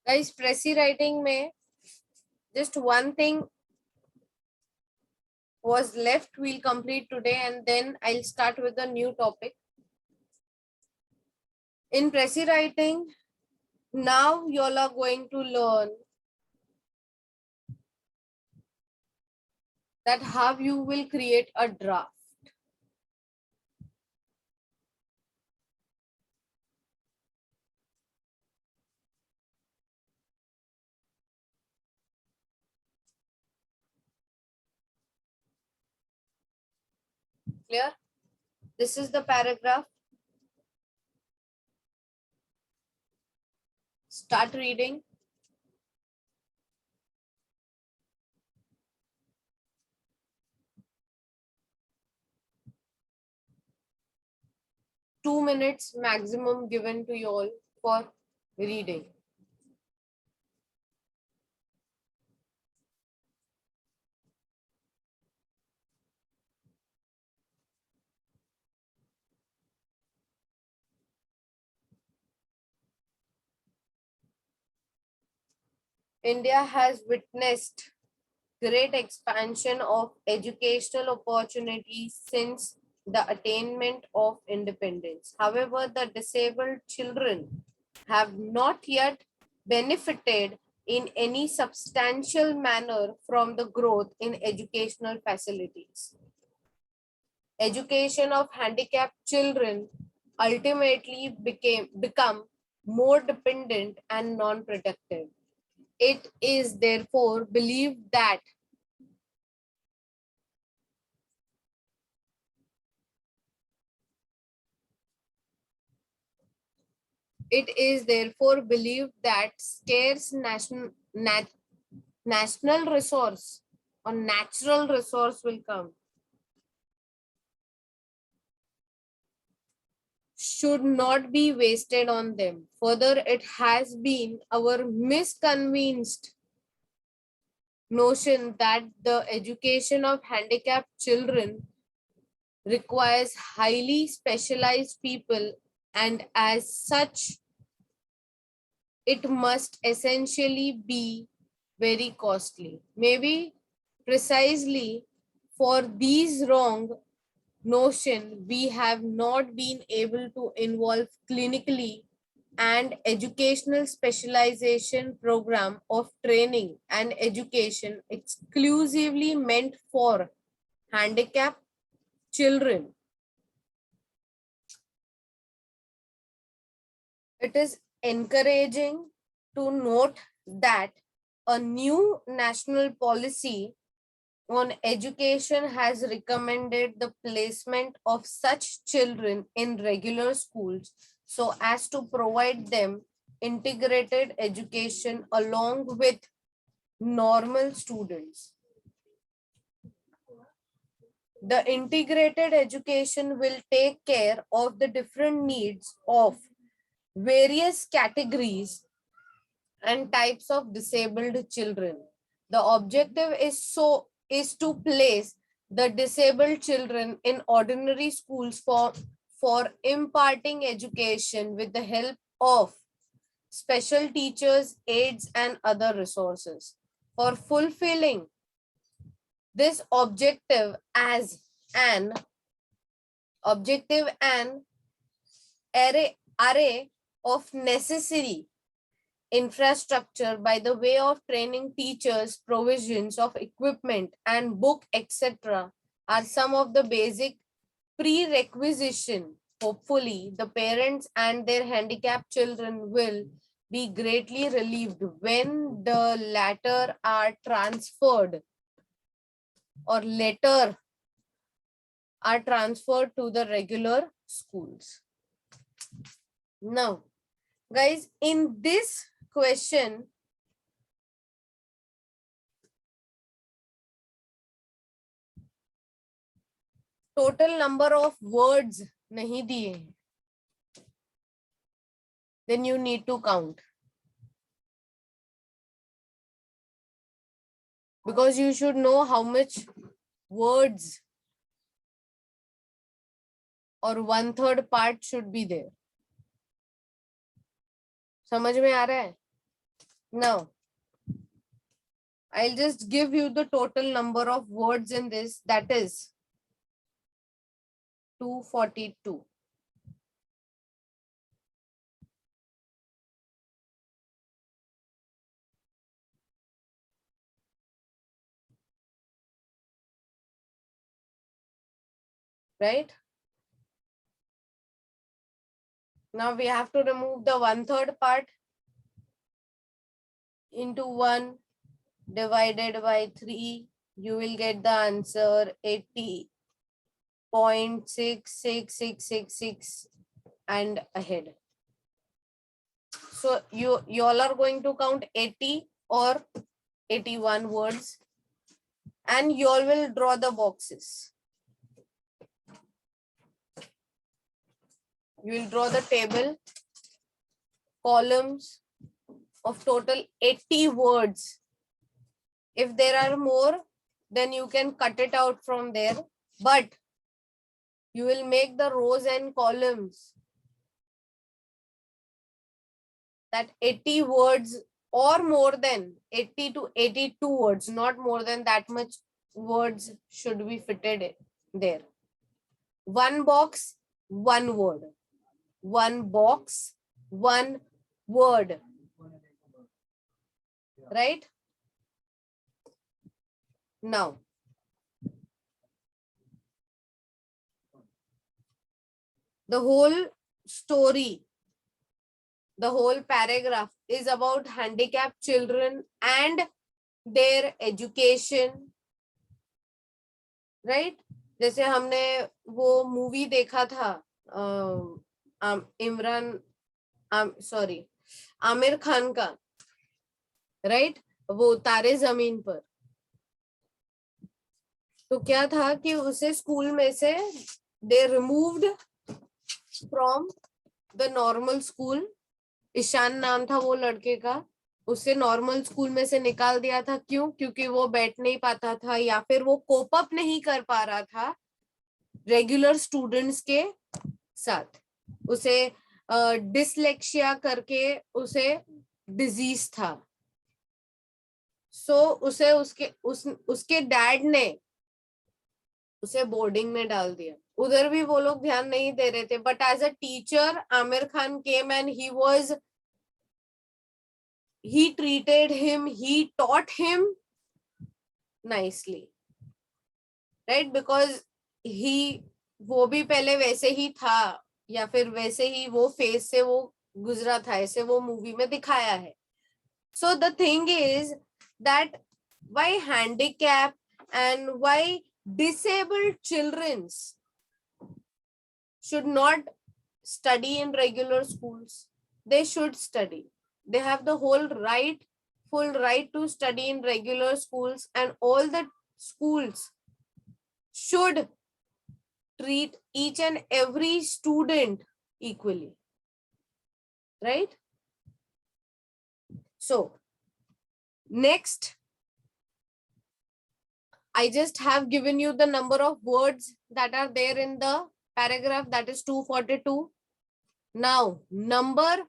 Guys, Prezi writing में just one thing was left. We'll complete today and then I'll start with a new topic. In Prezi writing, now y'all are going to learn that how you will create a draft. Clear? This is the paragraph. Start reading. Two minutes maximum given to you all for reading. India has witnessed great expansion of educational opportunities since the attainment of independence. However, the disabled children have not yet benefited in any substantial manner from the growth in educational facilities. Education of handicapped children ultimately become more dependent and non-productive. It is therefore believed that scarce national resource or natural resource will come should not be wasted on them. Further, it has been our misconceived notion that the education of handicapped children requires highly specialized people, and as such, it must essentially be very costly. Maybe precisely for these wrong notion, we have not been able to involve clinically and educational specialization program of training and education exclusively meant for handicapped children. It is encouraging to note that a new national policy on education has recommended the placement of such children in regular schools so as to provide them integrated education along with normal students. The integrated education will take care of the different needs of various categories and types of disabled children. The objective is to place the disabled children in ordinary schools for imparting education with the help of special teachers, aides, and other resources. For fulfilling this objective as an array of necessary infrastructure by the way of training teachers, provisions of equipment and book, etc. are some of the basic prerequisition. Hopefully, the parents and their handicapped children will be greatly relieved when the latter are transferred or later are transferred to the regular schools. Now, guys, in this question, total number of words nahi diye, then you need to count, because you should know how much words or 1/3 part should be there. समझ में आ रहा है? Now, I'll just give you the total number of words in this, that is 242. Right? Now we have to remove the 1/3 part into 1 divided by 3. You will get the answer 80.66666 and ahead. So you all are going to count 80 or 81 words and you all will draw the boxes. You will draw the table, columns of total 80 words. If there are more, then you can cut it out from there, but you will make the rows and columns that 80 words or more than 80 to 82 words, not more than that much words should be fitted there. One box, one word. One box, one word. Right? Now, the whole story, the whole paragraph is about handicapped children and their education. Right? जैसे हमने वो movie देखा था आमिर खान का, right? वो तारे जमीन पर. तो क्या था कि उसे स्कूल में से they removed from the normal school. Ishaan नाम था वो लड़के का. उसे नॉर्मल स्कूल में से निकाल दिया था. क्यों? क्योंकि वो बैठ नहीं पाता था या फिर वो कोप अप नहीं कर पा रहा था रेगुलर स्टूडेंट्स के साथ. उसे डिसलेक्सिया करके उसे डिजीज था. सो उसे उसके डैड ने उसे बोर्डिंग में डाल दिया. उधर भी वो लोग ध्यान नहीं दे रहे थे, but as a teacher Aamir Khan came and he treated him, he taught him nicely, right? Because वो भी पहले वैसे ही था या फिर वैसे ही वो फेस से वो गुजरा था, ऐसे वो मूवी में दिखाया है. So the thing is that why handicap and why disabled children should not study in regular schools? They should study. They have the full right to study in regular schools, and all the schools should treat each and every student equally, right? So next, I just have given you the number of words that are there in the paragraph, that is 242. Now, number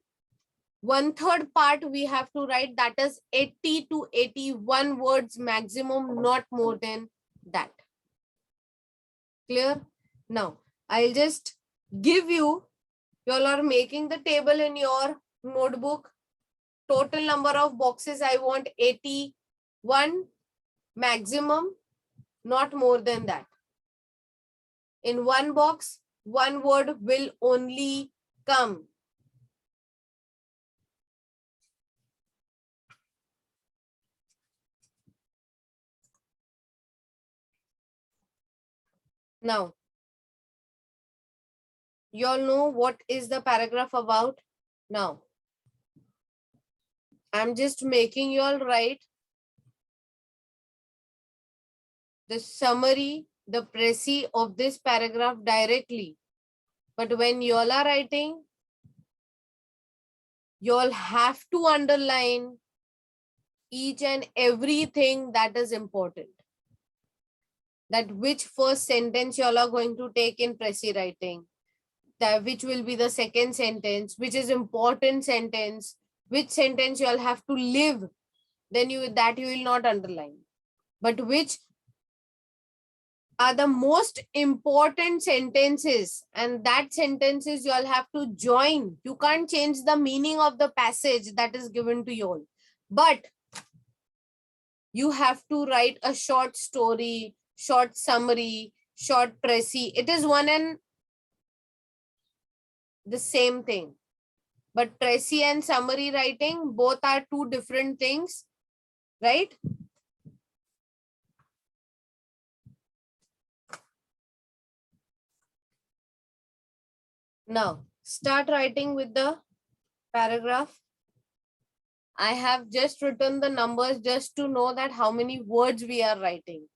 1/3 part we have to write, that is 80 to 81 words maximum, not more than that. Clear? Now, I'll just give you all are making the table in your notebook. Total number of boxes I want 81 maximum, not more than that. In one box, one word will only come. Now, you all know what is the paragraph about. Now, I'm just making you all write the summary, the précis of this paragraph directly. But when you all are writing, you all have to underline each and everything that is important. That which first sentence you all are going to take in précis writing, that which will be the second sentence, which is important sentence, which sentence you all have to live, then you will not underline. But which are the most important sentences, and that sentences you all have to join. You can't change the meaning of the passage that is given to you all, but you have to write a short story, short summary, short précis. It is one and the same thing, but précis and summary writing both are two different things, right? Now start writing with the paragraph. I have just written the numbers just to know that how many words we are writing,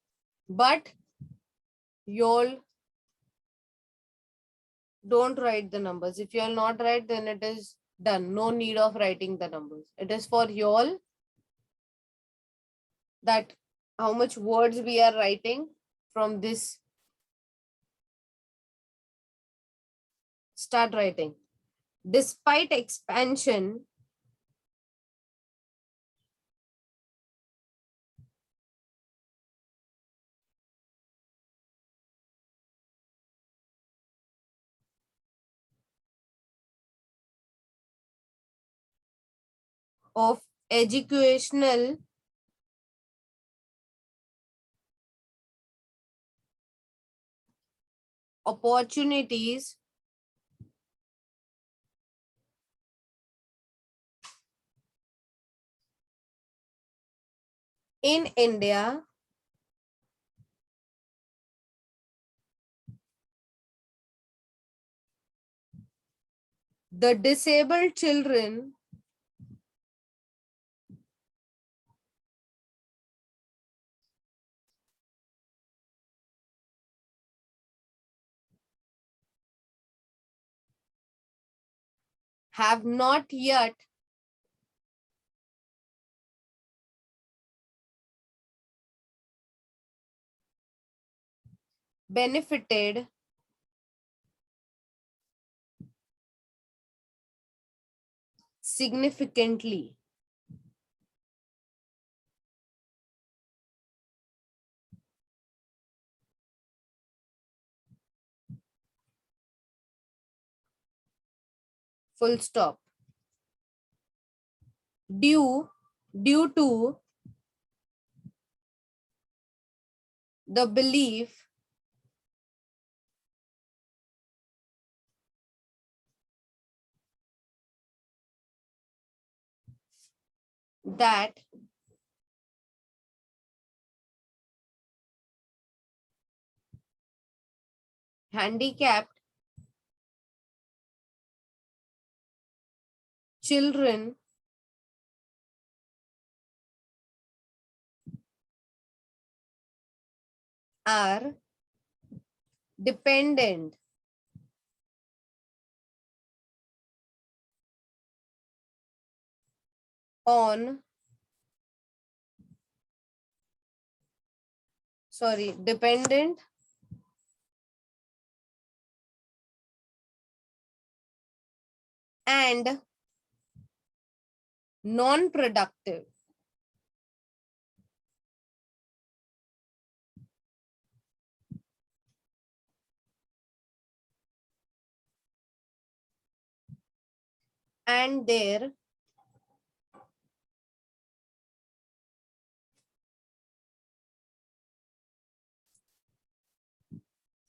but you'll don't write the numbers. If you'll not write, then it is done. No need of writing the numbers. It is for y'all that how much words we are writing from this. Start writing. Despite expansion of educational opportunities in India, the disabled children have not yet benefited significantly. Full stop. Due to the belief that handicapped children are dependent on dependent and non-productive and their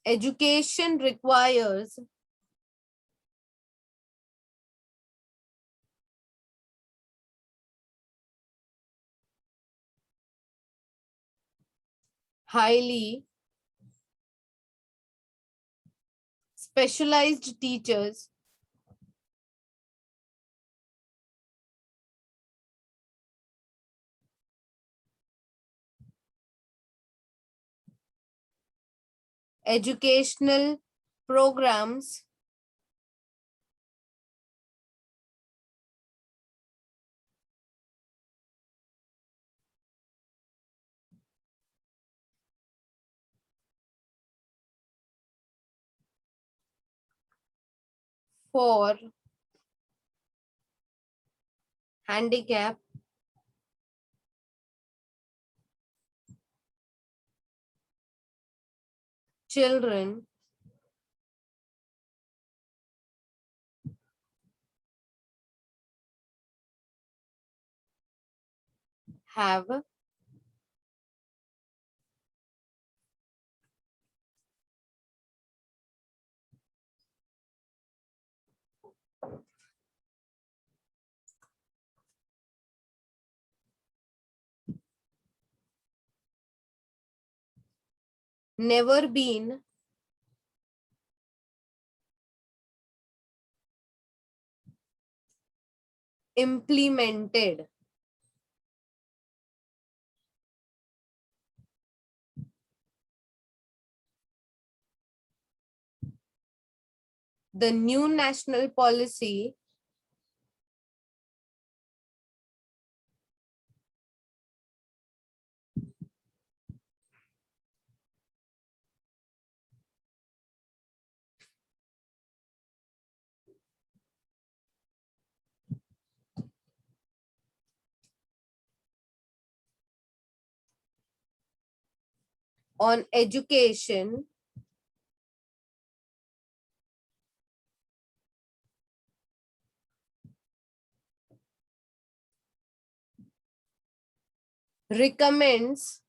education requires highly specialized teachers, educational programs, for handicap children have never been implemented. The new national policy on education recommends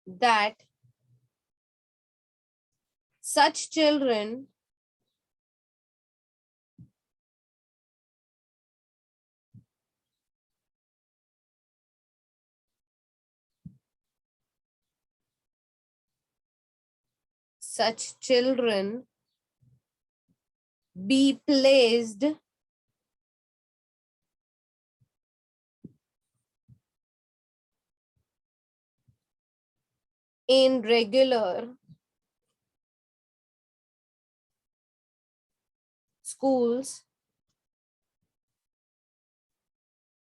that such children such children be placed in regular schools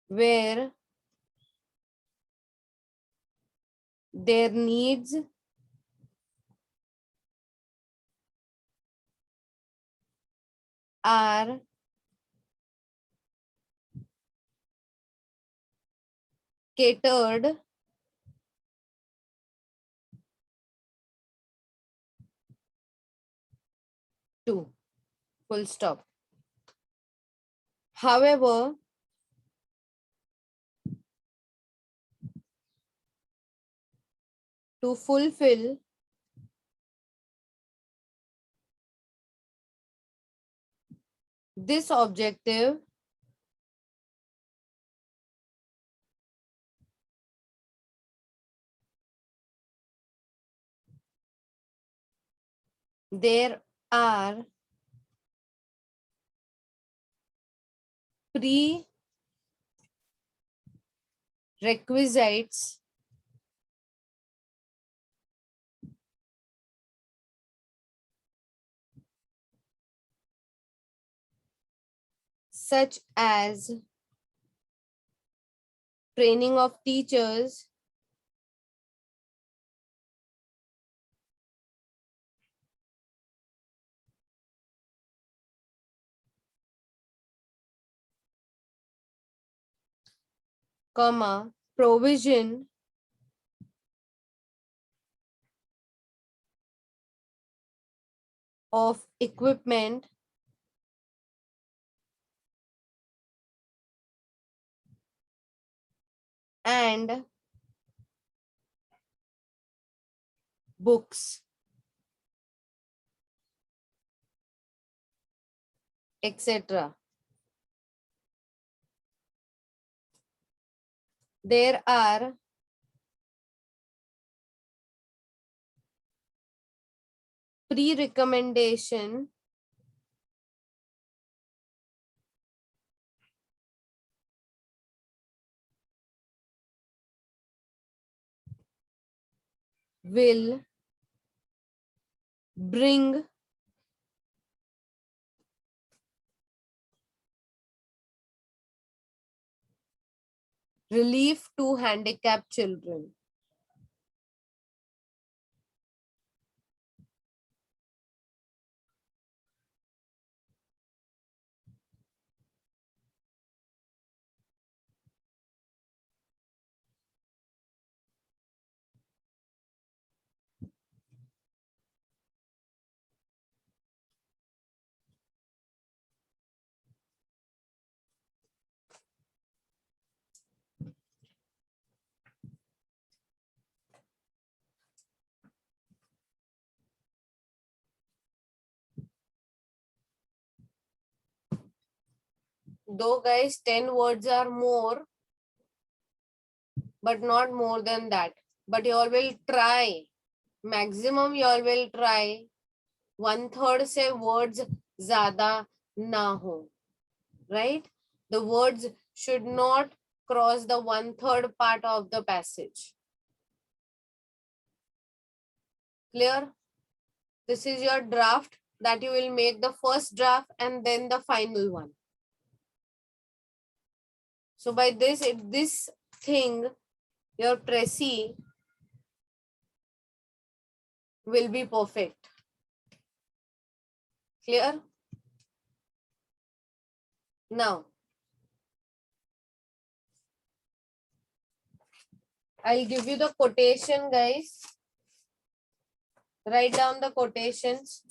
where their needs are catered to. Full stop. However, to fulfill this objective, there are prerequisites such as training of teachers, comma, provision of equipment and books, etc. There are pre-recommendation will bring relief to handicapped children. Though guys, 10 words are more, but not more than that. But you all will try. Maximum you all will try. 1/3 से words ज़्यादा ना हो. Right? The words should not cross the 1/3 part of the passage. Clear? This is your draft that you will make the first draft and then the final one. So by this, this thing, your Precis will be perfect. Clear? Now, I'll give you the quotation, guys. Write down the quotations.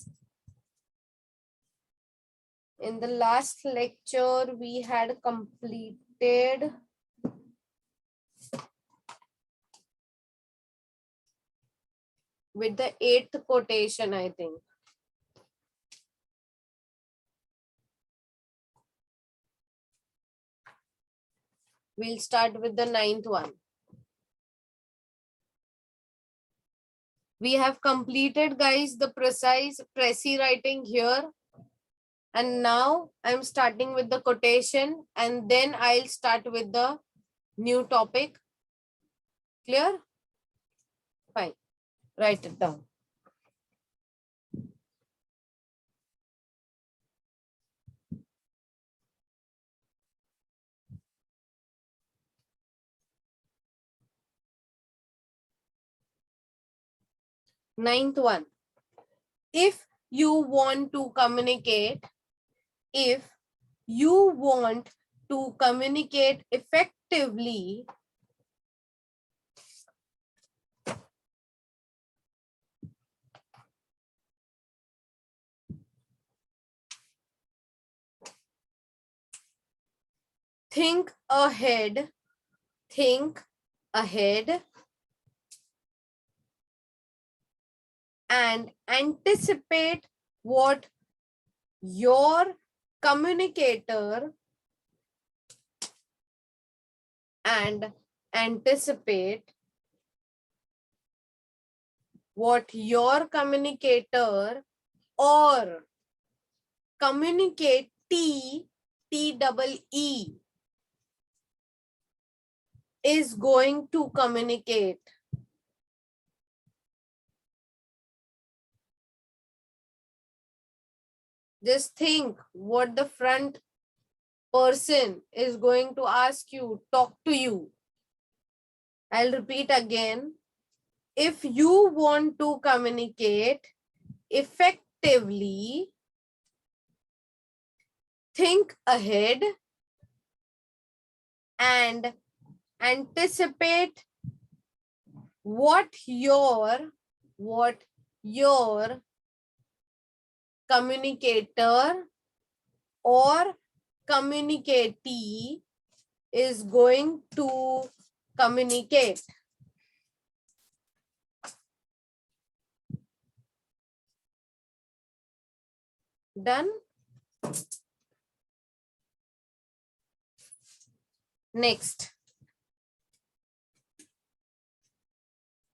In the last lecture, we had completed with the 8th quotation, I think. We'll start with the 9th one. We have completed, guys, the Precis writing here. And now I'm starting with the quotation and then I'll start with the new topic. Clear? Fine. Write it down. Ninth one. If you want to communicate effectively, think ahead and anticipate what your communicator or communicate T-double-E is going to communicate. Just think what the front person is going to ask you, talk to you. I'll repeat again. If you want to communicate effectively, think ahead and anticipate what your communicator or communicatee is going to communicate. Done? Next.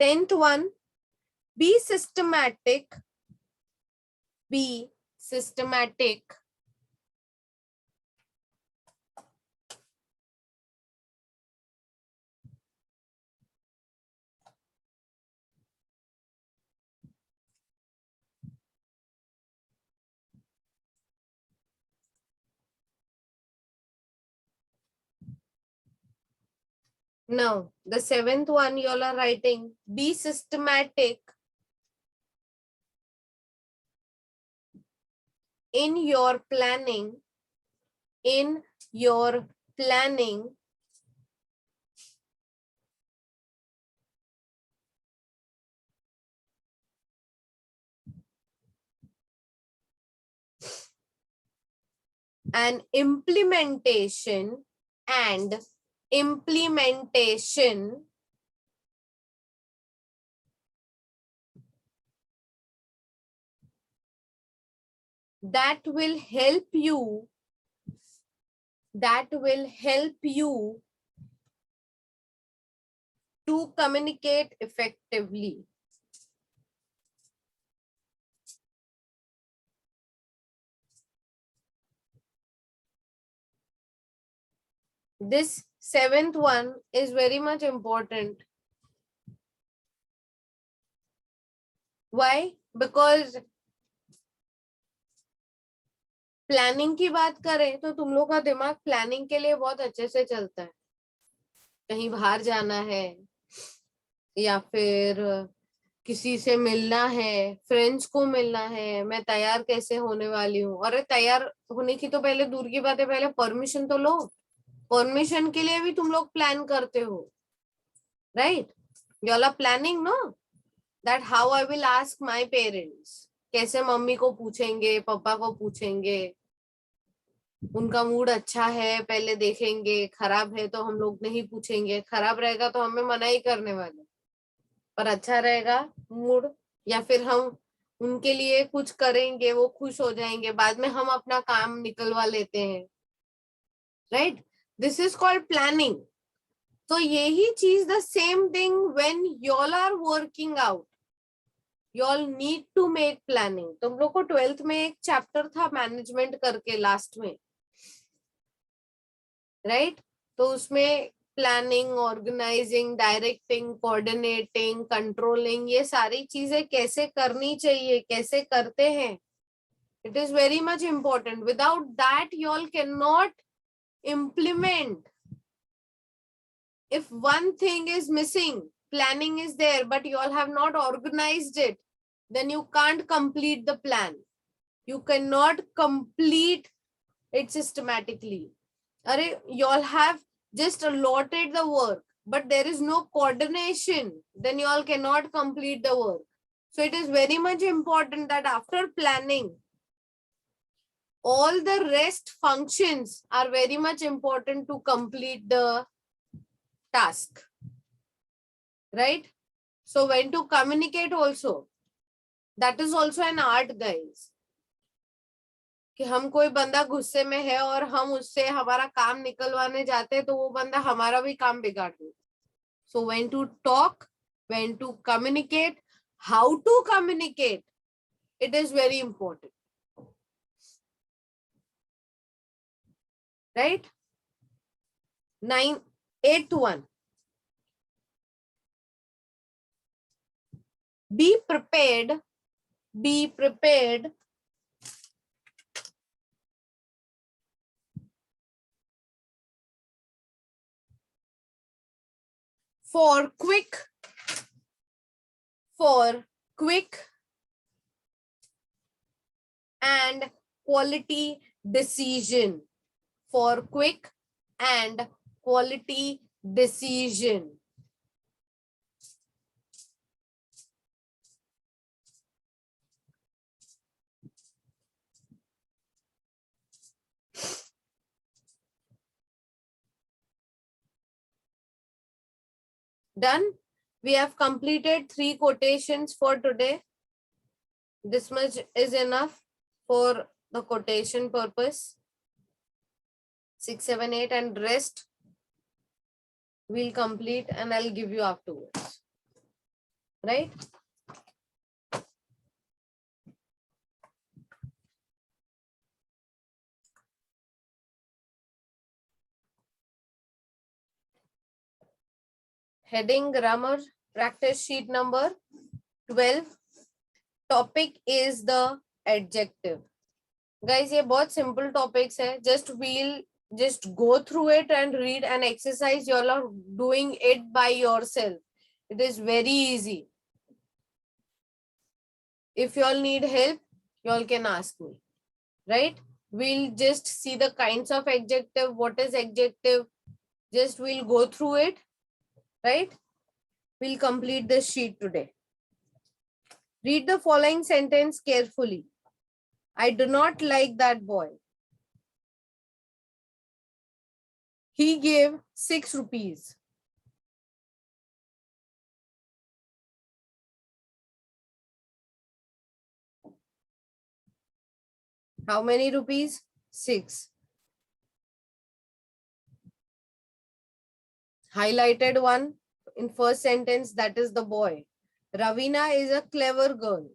10th one, be systematic. Now, the 7th one you all are writing, be systematic in your planning, and implementation that will help you that will help you to communicate effectively. This seventh one is very much important. Why? Because planning की बात करें तो तुम लोग का दिमाग planning के लिए बहुत अच्छे से चलता है. कहीं बाहर जाना है या फिर किसी से मिलना है, फ्रेंड्स को मिलना है, मैं तैयार कैसे होने वाली हूँ. अरे तैयार होने की तो पहले दूर की बात है, पहले परमिशन तो लो. परमिशन के लिए भी तुम लोग प्लान करते हो, right? You all are planning no that how I will ask my parents. कैसे मम्मी को पूछेंगे, पापा को पूछेंगे, उनका मूड अच्छा है पहले देखेंगे, खराब है तो हम लोग नहीं पूछेंगे, खराब रहेगा तो हमें मना ही करने वाले, पर अच्छा रहेगा मूड, या फिर हम उनके लिए कुछ करेंगे, वो खुश हो जाएंगे, बाद में हम अपना काम निकलवा लेते हैं, right? This is called planning. तो यही चीज the same thing when you all are working out, you all need to make planning. तुम लोग को 12th में एक चैप्टर था मैनेजमेंट करके लास्ट में, राइट? तो उसमें planning, organising, directing, coordinating, controlling, ये सारी चीजें कैसे करनी चाहिए, कैसे करते हैं, it is very much important. Without that you all cannot implement. If one thing is missing, planning is there but you all have not organized it, then you can't complete the plan, you cannot complete it systematically. Are you all have just allotted the work but there is no coordination, then you all cannot complete the work. So it is very much important that after planning, all the rest functions are very much important to complete the task, right? So when to communicate also, that is also an art, guys. कि हम कोई बंदा गुस्से में है और हम उससे हमारा काम निकलवाने जाते हैं तो वो बंदा हमारा भी काम बिगाड़ दे. So when to talk, when to communicate, how to communicate, it is very important, right? 8th one, be prepared for quick and quality decision. For quick and quality decision. Done. We have completed 3 quotations for today. This much is enough for the quotation purpose. 6, 7, 8 and rest we'll complete and I'll give you afterwards. Right? Heading grammar practice sheet number 12. Topic is the adjective. Guys, ये बहुत simple topics है. Just go through it and read and exercise. You all are doing it by yourself. It is very easy. If you all need help, you all can ask me, right? We'll just see the kinds of adjective. What is adjective? Just we'll go through it, right? We'll complete this sheet today. Read the following sentence carefully. I do not like that boy. He gave 6 rupees. How many rupees? 6. Highlighted one in first sentence, that is the boy. Ravina is a clever girl.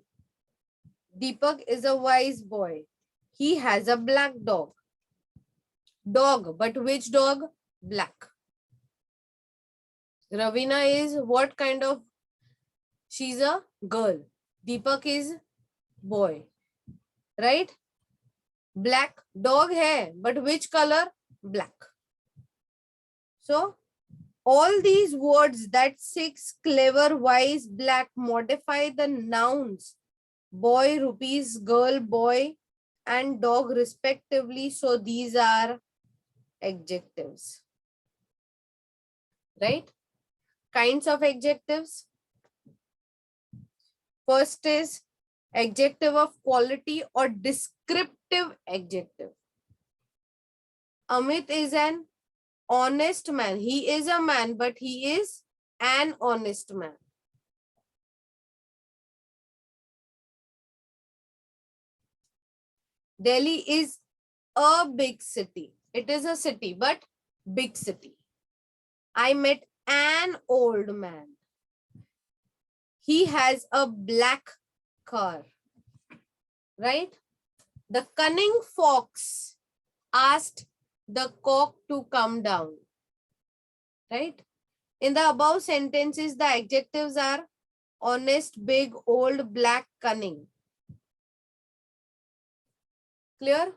Deepak is a wise boy. He has a black dog. Dog, but which dog? Black. Ravina is what kind of? She's a girl. Deepak is boy. Right? Black dog hai, but which color? Black. So, all these words, that 6, clever, wise, black, modify the nouns boy, rupees, girl, boy, and dog respectively. So, these are adjectives. Right? Kinds of adjectives. First is adjective of quality or descriptive adjective. Amit is an honest man. He is a man, but he is an honest man. Delhi is a big city. It is a city, but big city. I met an old man. He has a black car. Right? The cunning fox asked the cock to come down. Right? In the above sentences, the adjectives are honest, big, old, black, cunning. Clear?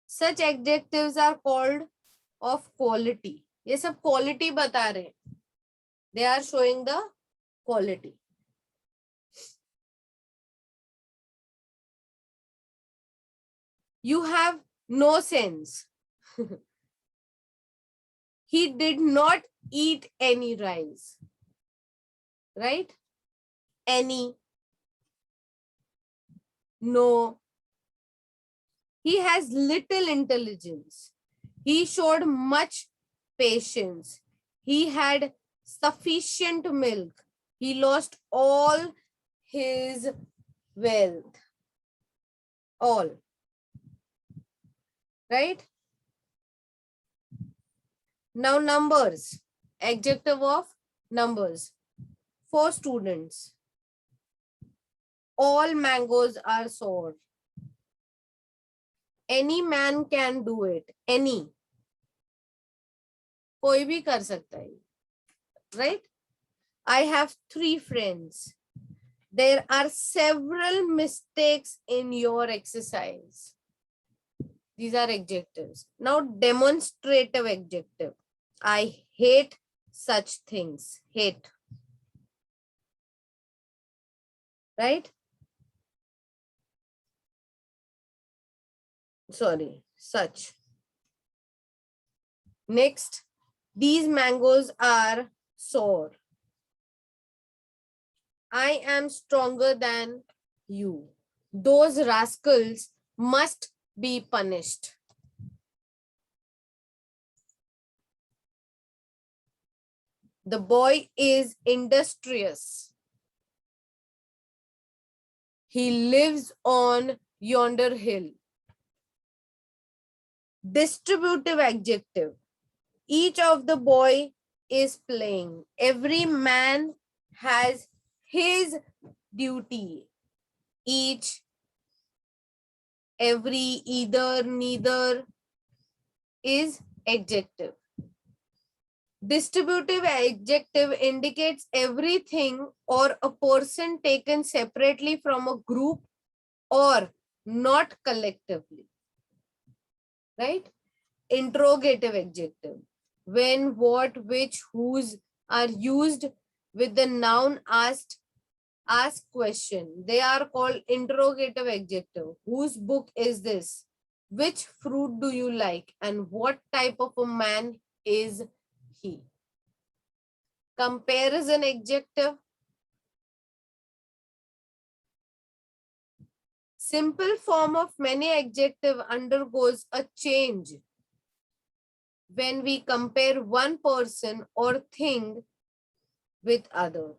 Such adjectives are called of quality. ये सब quality बता रहे. They are showing the quality. You have no sense. He did not eat any rice. Right? Any. No. He has little intelligence. He showed much patience. He had sufficient milk. He lost all his wealth. All. Right? Now numbers. Adjective of numbers. 4 students. All mangoes are sour. Any man can do it. Any. कोई भी कर सकता है. Right? I have 3 friends. There are several mistakes in your exercise. These are adjectives. Now demonstrative adjective. I hate such things. Hate. Right? Sorry, such. Next, these mangoes are sour. I am stronger than you. Those rascals must be punished. The boy is industrious. He lives on yonder hill. Distributive adjective. Each of the boy is playing. Every man has his duty. Each, every, either, neither is adjective. Distributive adjective indicates everything or a person taken separately from a group or not collectively. Right? Interrogative adjective. When, what, which, whose are used with the noun asked, ask question. They are called interrogative adjective. Whose book is this? Which fruit do you like? And what type of a man is he? Comparison adjective. Simple form of many adjective undergoes a change when we compare one person or thing with other.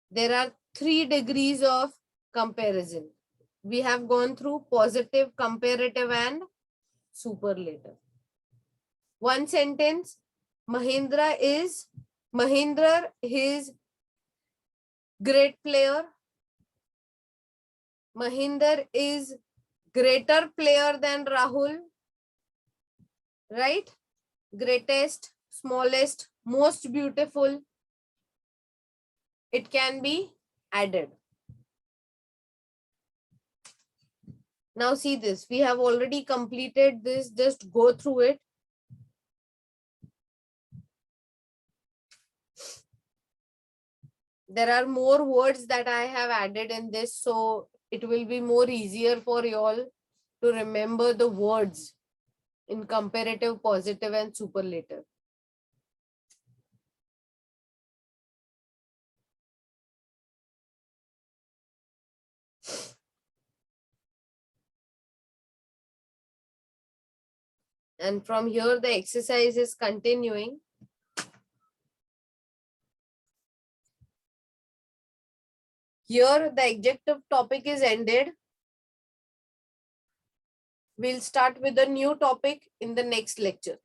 There are 3 degrees of comparison. We have gone through positive, comparative, and superlative. One sentence, Mahindra is great player. Mahinder is greater player than Rahul, right? Greatest, smallest, most beautiful. It can be added. Now see this. We have already completed this. Just go through it. There are more words that I have added in this, so it will be more easier for you all to remember the words in comparative, positive, and superlative. And from here, the exercise is continuing. Here, the adjective topic is ended. We'll start with a new topic in the next lecture.